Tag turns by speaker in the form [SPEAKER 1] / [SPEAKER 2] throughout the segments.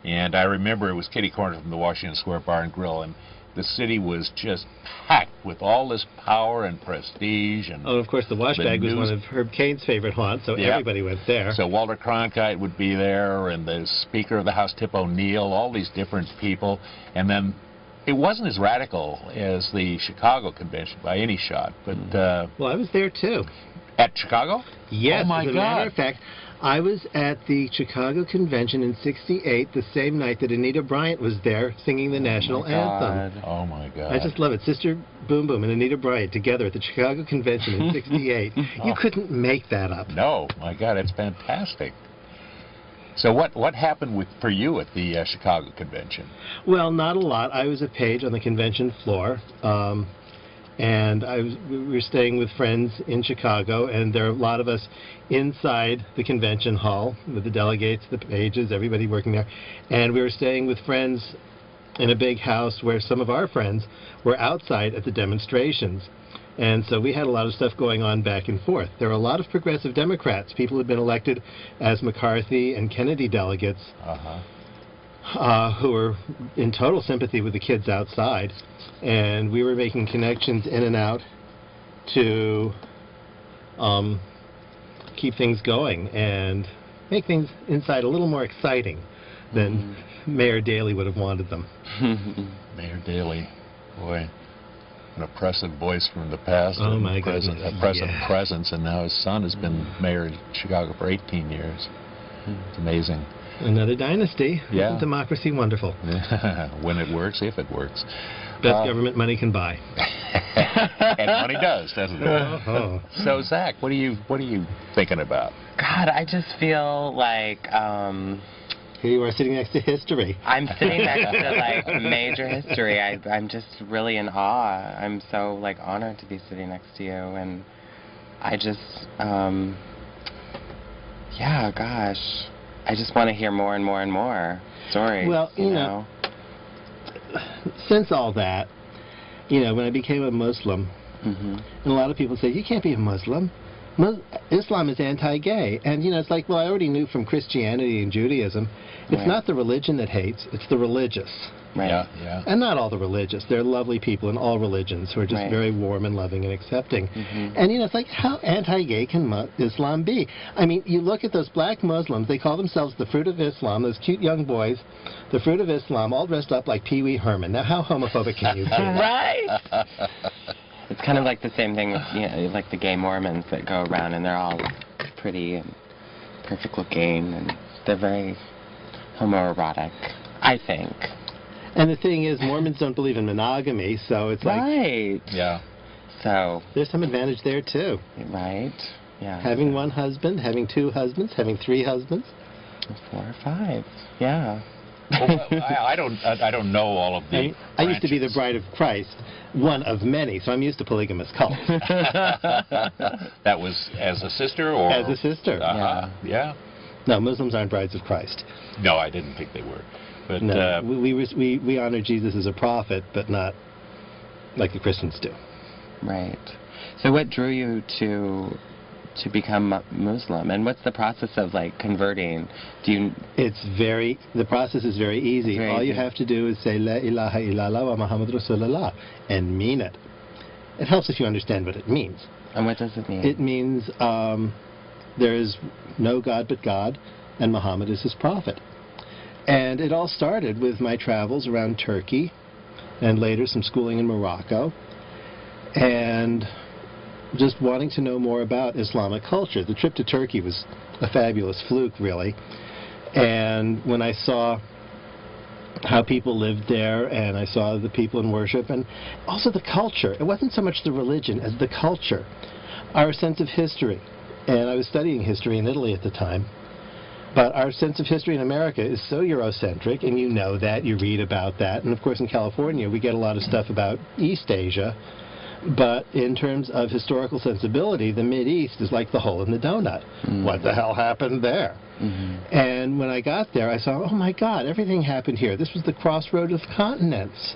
[SPEAKER 1] And I remember it was kitty corner from the Washington Square Bar and Grill, and the city was just packed with all this power and prestige. And
[SPEAKER 2] of course, the Washbag was one of Herb Cain's favorite haunts, so everybody went there.
[SPEAKER 1] So Walter Cronkite would be there, and the Speaker of the House, Tip O'Neill, all these different people. And then it wasn't as radical as the Chicago convention by any shot. But
[SPEAKER 2] well, I was there, too.
[SPEAKER 1] At Chicago?
[SPEAKER 2] Yes,
[SPEAKER 1] oh my
[SPEAKER 2] as a matter of fact. I was at the Chicago Convention in '68, the same night that Anita Bryant was there singing the national anthem.
[SPEAKER 1] Oh, my God.
[SPEAKER 2] I just love it. Sister Boom Boom and Anita Bryant together at the Chicago Convention in '68. You couldn't make that up.
[SPEAKER 1] No, my God, it's fantastic. So what happened for you at the Chicago Convention?
[SPEAKER 2] Well, not a lot. I was a page on the convention floor. And we were staying with friends in Chicago, and there are a lot of us inside the convention hall with the delegates, the pages, everybody working there. And we were staying with friends in a big house where some of our friends were outside at the demonstrations. And so we had a lot of stuff going on back and forth. There were a lot of progressive Democrats, people who had been elected as McCarthy and Kennedy delegates, who were in total sympathy with the kids outside. And we were making connections in and out to keep things going and make things inside a little more exciting than Mayor Daley would have wanted them.
[SPEAKER 1] Mayor Daley, boy, an oppressive voice from the past.
[SPEAKER 2] Oh, my goodness.
[SPEAKER 1] Oppressive presence, and now his son has been mayor of Chicago for 18 years. It's amazing.
[SPEAKER 2] Another dynasty.
[SPEAKER 1] Yeah.
[SPEAKER 2] Isn't democracy wonderful?
[SPEAKER 1] When it works, if it works.
[SPEAKER 2] Best government money can buy.
[SPEAKER 1] And money does, doesn't it? So, Zach, what are you thinking about?
[SPEAKER 3] God, I just feel like
[SPEAKER 2] here you are sitting next to history.
[SPEAKER 3] I'm sitting next to like major history. I'm just really in awe. I'm so like honored to be sitting next to you, and I just yeah, gosh, I just want to hear more and more and more stories.
[SPEAKER 2] Well, you know, since all that, when I became a Muslim, and a lot of people say, you can't be a Muslim. Islam is anti-gay. And, it's like, well, I already knew from Christianity and Judaism, it's not the religion that hates, it's the religious.
[SPEAKER 3] Right.
[SPEAKER 1] Yeah.
[SPEAKER 2] And not all the religious. There are lovely people in all religions who are just very warm and loving and accepting. And, it's like, how anti-gay can Islam be? I mean, you look at those black Muslims, they call themselves the fruit of Islam, those cute young boys, the fruit of Islam, all dressed up like Pee Wee Herman. Now, how homophobic can you be?
[SPEAKER 3] Right! It's kind of like the same thing with, like the gay Mormons that go around and they're all pretty and perfect looking, and they're very homoerotic, I think.
[SPEAKER 2] And the thing is, Mormons don't believe in monogamy, so it's like...
[SPEAKER 3] Right.
[SPEAKER 1] Yeah.
[SPEAKER 3] So...
[SPEAKER 2] there's some advantage there, too.
[SPEAKER 3] Right. Yeah.
[SPEAKER 2] Having one husband, having two husbands, having three husbands.
[SPEAKER 3] 4 or 5. Yeah.
[SPEAKER 1] Well, I don't know all of the
[SPEAKER 2] I used to be the bride of Christ, one of many, so I'm used to polygamous cults.
[SPEAKER 1] That was as a sister, or
[SPEAKER 2] as a sister?
[SPEAKER 1] Yeah.
[SPEAKER 2] No, Muslims aren't brides of Christ.
[SPEAKER 1] No, I didn't think they were. But
[SPEAKER 2] no, we honor Jesus as a prophet, but not like the Christians do.
[SPEAKER 3] Right. So, what drew you to become Muslim, and what's the process of like converting?
[SPEAKER 2] The process is very easy. All you have to do is say La ilaha illallah wa Muhammad Rasulullah and mean it. It helps if you understand what it means.
[SPEAKER 3] And what does it mean?
[SPEAKER 2] It means there is no God but God, and Muhammad is his prophet. And it all started with my travels around Turkey, and later some schooling in Morocco, and just wanting to know more about Islamic culture. The trip to Turkey was a fabulous fluke, really. And when I saw how people lived there, and I saw the people in worship, and also the culture. It wasn't so much the religion as the culture, our sense of history. And I was studying history in Italy at the time. But our sense of history in America is so Eurocentric, and you know that, you read about that. And of course in California we get a lot of stuff about East Asia. But in terms of historical sensibility, the Mideast is like the hole in the donut. What the hell happened there? And when I got there, I saw, oh my God, everything happened here. This was the crossroad of continents.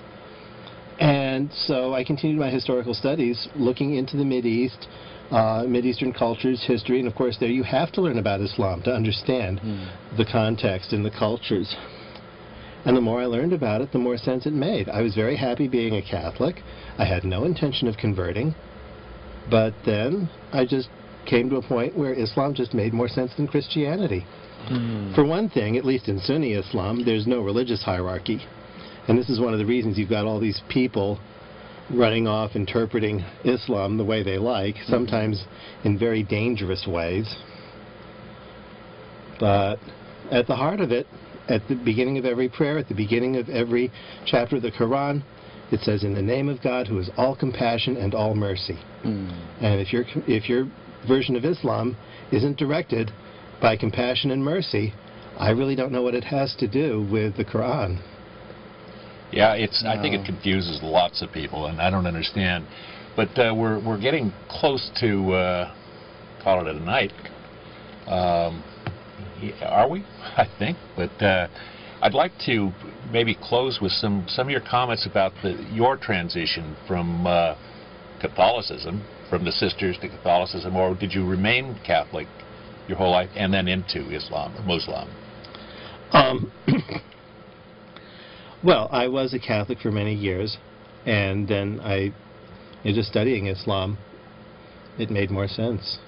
[SPEAKER 2] And so I continued my historical studies looking into the Mideast, Mideastern cultures, history, and of course there you have to learn about Islam to understand the context and the cultures. And the more I learned about it, the more sense it made. I was very happy being a Catholic. I had no intention of converting. But then I just came to a point where Islam just made more sense than Christianity. For one thing, at least in Sunni Islam, there's no religious hierarchy. And this is one of the reasons you've got all these people running off interpreting Islam the way they like, sometimes in very dangerous ways. But at the heart of it, at the beginning of every prayer, at the beginning of every chapter of the Quran, it says, "In the name of God, who is all compassion and all mercy." And if your version of Islam isn't directed by compassion and mercy, I really don't know what it has to do with the Quran.
[SPEAKER 1] Yeah, I think it confuses lots of people, and I don't understand. But we're getting close to call it a night. Are we? I think. But I'd like to maybe close with some of your comments about your transition from Catholicism, from the sisters to Catholicism, or did you remain Catholic your whole life and then into Islam or Muslim?
[SPEAKER 2] Well, I was a Catholic for many years, and then just studying Islam, it made more sense.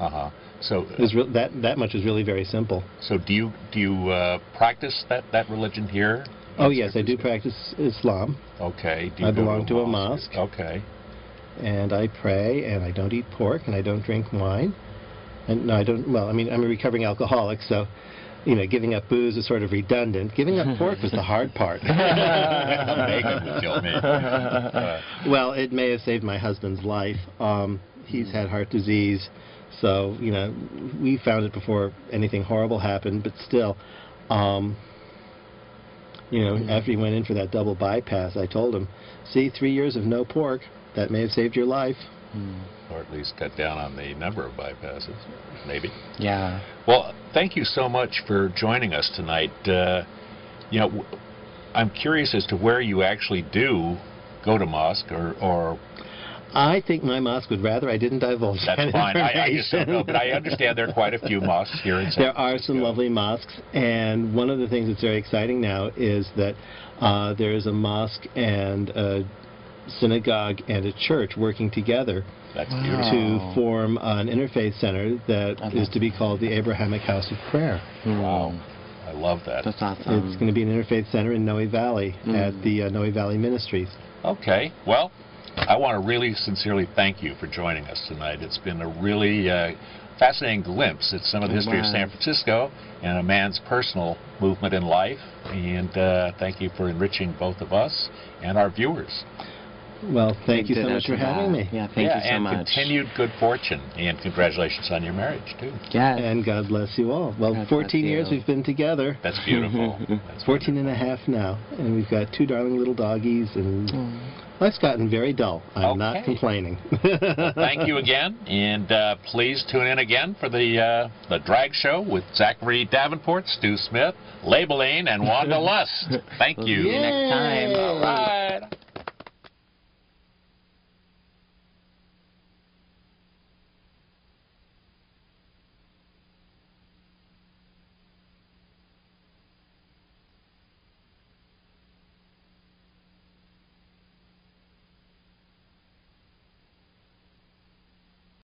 [SPEAKER 1] So
[SPEAKER 2] that much was really very simple.
[SPEAKER 1] So do you practice that religion here?
[SPEAKER 2] Oh yes, I do practice Islam.
[SPEAKER 1] Okay.
[SPEAKER 2] I belong to a mosque.
[SPEAKER 1] Okay.
[SPEAKER 2] And I pray, and I don't eat pork, and I don't drink wine. And no, I don't. Well, I mean, I'm a recovering alcoholic, so giving up booze is sort of redundant. Giving up pork was the hard part.
[SPEAKER 1] Bacon would kill me.
[SPEAKER 2] Well, it may have saved my husband's life. He's had heart disease, so we found it before anything horrible happened. But still, after he went in for that double bypass, I told him, "See, 3 years of no pork, that may have saved your life."
[SPEAKER 1] Or at least cut down on the number of bypasses, maybe.
[SPEAKER 3] Yeah.
[SPEAKER 1] Well, thank you so much for joining us tonight. I'm curious as to where you actually do go to mosque, or
[SPEAKER 2] I think my mosque would rather I didn't divulge that.
[SPEAKER 1] That's fine. I just don't know, but I understand there are quite a few mosques here in San
[SPEAKER 2] Francisco. There are some lovely mosques, and one of the things that's very exciting now is that there is a mosque and a synagogue and a church working together.
[SPEAKER 1] That's beautiful.
[SPEAKER 2] To form an interfaith center that is to be called the Abrahamic House of Prayer.
[SPEAKER 1] Wow. I love that.
[SPEAKER 3] That's awesome.
[SPEAKER 2] It's going to be an interfaith center in Noe Valley at the Noe Valley Ministries.
[SPEAKER 1] Okay. Well, I want to really sincerely thank you for joining us tonight. It's been a really fascinating glimpse at some of the history of San Francisco and a man's personal movement in life. And thank you for enriching both of us and our viewers.
[SPEAKER 2] Well, thank you so much for having me.
[SPEAKER 3] Yeah, thank you so much.
[SPEAKER 1] And continued good fortune, and congratulations on your marriage, too.
[SPEAKER 2] Yes. And God bless you all. Well, God 14 years we've been together.
[SPEAKER 1] That's beautiful.
[SPEAKER 2] That's 14 and a half now, and we've got 2 darling little doggies, and life's gotten very dull. I'm not complaining.
[SPEAKER 1] Well, thank you again, and please tune in again for the Drag Show with Zachary Davenport, Stu Smith, Labeline, and Wanda Lust. Thank you.
[SPEAKER 3] See you next time.
[SPEAKER 1] All right.